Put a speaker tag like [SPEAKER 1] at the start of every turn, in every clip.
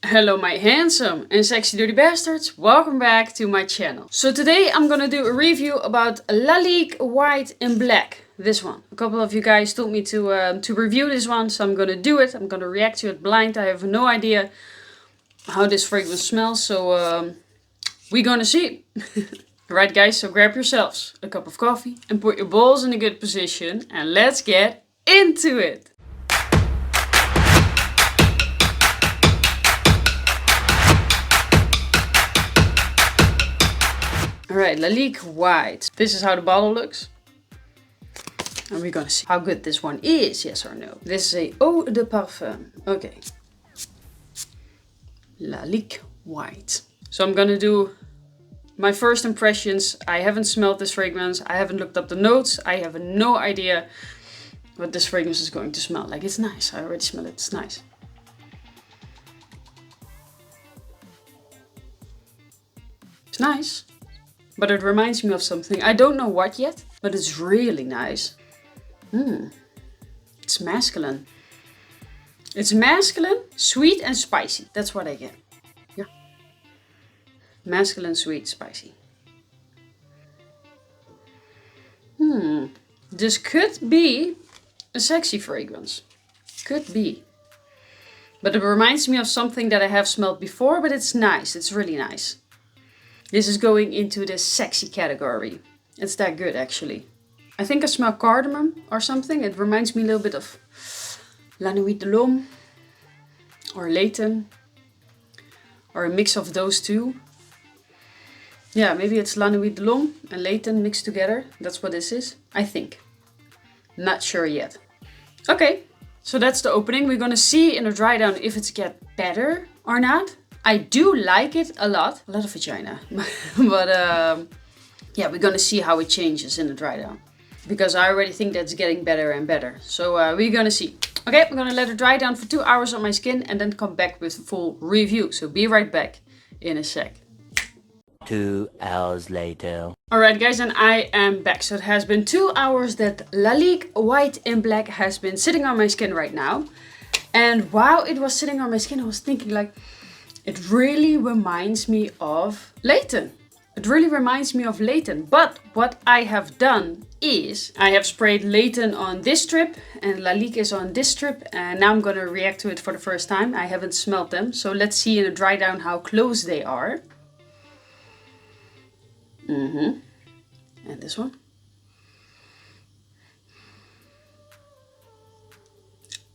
[SPEAKER 1] Hello my handsome and sexy dirty bastards, welcome back to my channel. So today I'm gonna do a review about Lalique White In Black. This one. A couple of you guys told me to review this one, so I'm gonna do it. I'm gonna react to it blind. I have no idea how this fragrance smells, so we're gonna see. Alright guys, so grab yourselves a cup of coffee and put your balls in a good position and let's get into it. Alright, Lalique White. This is how the bottle looks. And we're gonna see how good this one is, yes or no. This is a eau de parfum. Okay. Lalique White. So I'm gonna do my first impressions. I haven't smelled this fragrance. I haven't looked up the notes. I have no idea what this fragrance is going to smell like. It's nice. I already smell it. It's nice. It's nice. But it reminds me of something. I don't know what yet, but it's really nice. It's masculine. It's masculine, sweet and spicy. That's what I get. Yeah. Masculine, sweet, spicy. This could be a sexy fragrance. Could be. But it reminds me of something that I have smelled before, but it's nice. It's really nice. This is going into the sexy category. It's that good actually. I think I smell cardamom or something. It reminds me a little bit of La Nuit de l'Homme or Layton. Or a mix of those two. Yeah, maybe it's La Nuit de l'Homme and Layton mixed together. That's what this is, I think. Not sure yet. Okay, so that's the opening. We're gonna see in the dry down if it's get better or not. I do like it a lot of vagina, but yeah, we're gonna see how it changes in the dry down. Because I already think that's getting better and better. So we're gonna see. Okay, I'm gonna let it dry down for 2 hours on my skin and then come back with a full review. So be right back in a sec.
[SPEAKER 2] 2 hours later.
[SPEAKER 1] Alright guys, and I am back. So it has been 2 hours that Lalique White In Black has been sitting on my skin right now. And while it was sitting on my skin, I was thinking like, it really reminds me of Layton. It really reminds me of Layton. But what I have done is I have sprayed Layton on this strip and Lalique is on this strip. And now I'm going to react to it for the first time. I haven't smelled them. So let's see in a dry down how close they are. And this one.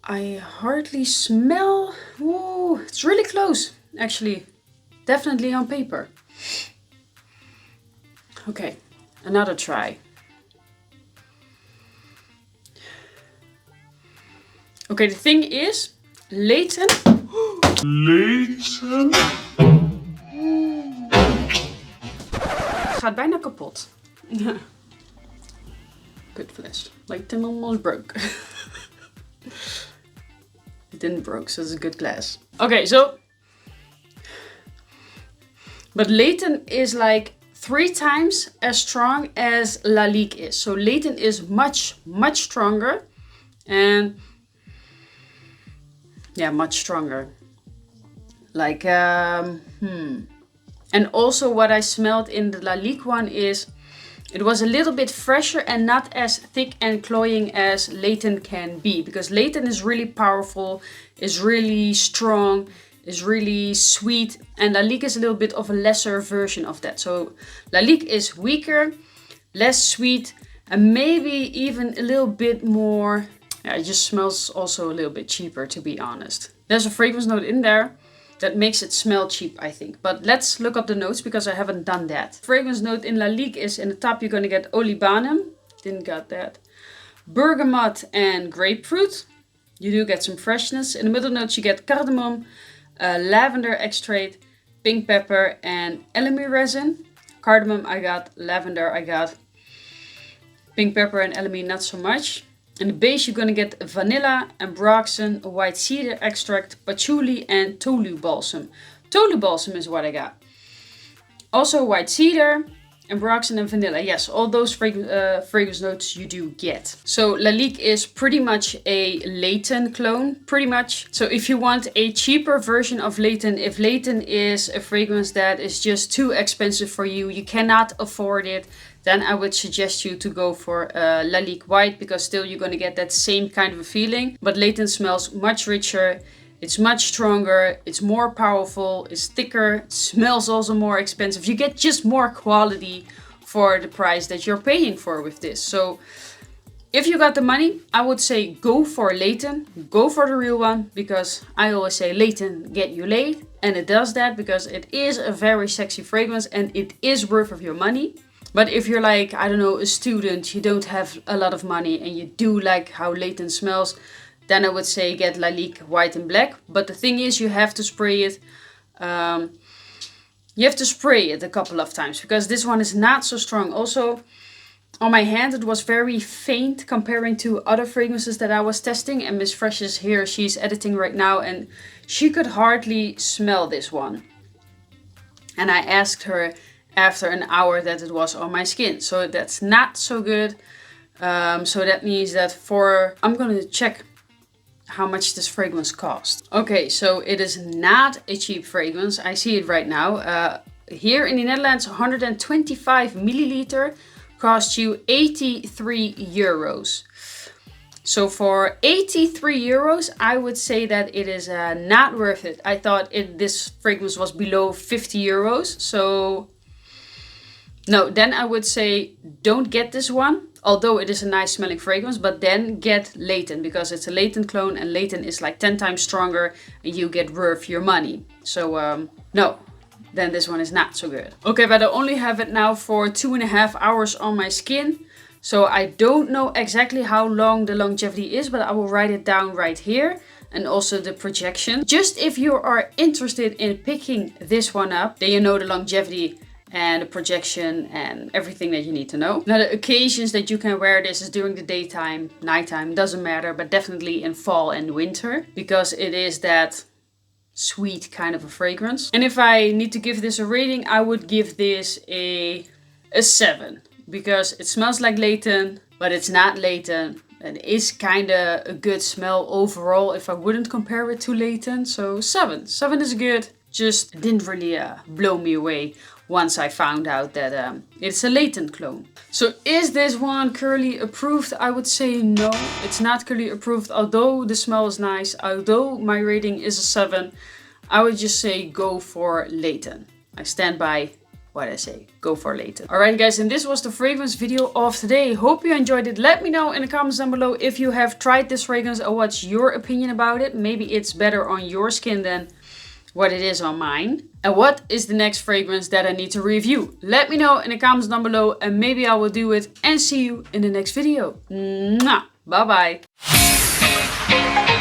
[SPEAKER 1] I hardly smell. Ooh, it's really close. Actually, definitely on paper. Okay, another try. Okay, the thing is, Layton. Layton. Gaat bijna kapot. Good flash. Layton almost broke. It didn't broke, so it's a good glass. Okay, so. But Layton is like 3 times as strong as Lalique is. So Layton is much stronger. And yeah, much stronger. Like, And also what I smelled in the Lalique one is, it was a little bit fresher and not as thick and cloying as Layton can be. Because Layton is really powerful, is really strong, is really sweet, and Lalique is a little bit of a lesser version of that. So Lalique is weaker, less sweet, and maybe even a little bit more, yeah, it just smells also a little bit cheaper, to be honest. There's a fragrance note in there that makes it smell cheap, I think. But let's look up the notes because I haven't done that. Fragrance note in Lalique is in the top you're gonna get olibanum, didn't got that, bergamot and grapefruit. You do get some freshness. In the middle notes you get cardamom, lavender extract, pink pepper and elemi resin. Cardamom I got, lavender I got, pink pepper and elemi not so much. In the base you're gonna get vanilla, ambroxan, white cedar extract, patchouli and tolu balsam. Tolu balsam is what I got. Also white cedar, ambroxan and vanilla. Yes, all those fragrance notes you do get. So Lalique is pretty much a Layton clone, pretty much. So if you want a cheaper version of Layton, if Layton is a fragrance that is just too expensive for you, you cannot afford it, then I would suggest you to go for Lalique White, because still you're going to get that same kind of a feeling. But Layton smells much richer. It's much stronger, it's more powerful, it's thicker, it smells also more expensive. You get just more quality for the price that you're paying for with this. So if you got the money, I would say go for Layton, go for the real one, because I always say Layton get you laid. And it does that because it is a very sexy fragrance and it is worth of your money. But if you're like, I don't know, a student, you don't have a lot of money and you do like how Layton smells, then I would say get Lalique White In Black. But the thing is, you have to spray it. You have to spray it a couple of times because this one is not so strong. Also, on my hand, it was very faint comparing to other fragrances that I was testing. And Miss Fresh is here. She's editing right now and she could hardly smell this one. And I asked her after an hour that it was on my skin. So that's not so good. So that means that I'm going to check how much this fragrance cost. Okay, so it is not a cheap fragrance. I see it right now. Here in the Netherlands, 125 milliliter costs you 83 euros. So for 83 euros, I would say that it is not worth it. I thought this fragrance was below 50 euros. So no, then I would say don't get this one. Although it is a nice smelling fragrance, but then get Layton, because it's a Layton clone and Layton is like 10 times stronger and you get worth your money. So no, then this one is not so good. Okay, but I only have it now for 2.5 hours on my skin. So I don't know exactly how long the longevity is, but I will write it down right here. And also the projection. Just if you are interested in picking this one up, then you know the longevity and the projection and everything that you need to know. Now the occasions that you can wear this is during the daytime, nighttime, doesn't matter, but definitely in fall and winter, because it is that sweet kind of a fragrance. And if I need to give this a rating, I would give this a 7, because it smells like Layton, but it's not Layton. And it is kind of a good smell overall if I wouldn't compare it to Layton. So 7. 7 is good. Just didn't really blow me away once I found out that it's a Layton clone. So is this one Curly approved? I would say no, it's not Curly approved. Although the smell is nice, although my rating is a 7, I would just say go for Layton. I stand by what I say, go for Layton. Alright guys, and this was the fragrance video of today. Hope you enjoyed it. Let me know in the comments down below if you have tried this fragrance or what's your opinion about it. Maybe it's better on your skin than what it is on mine. And what is the next fragrance that I need to review? Let me know in the comments down below and maybe I will do it. And see you in the next video. Mwah! Bye bye.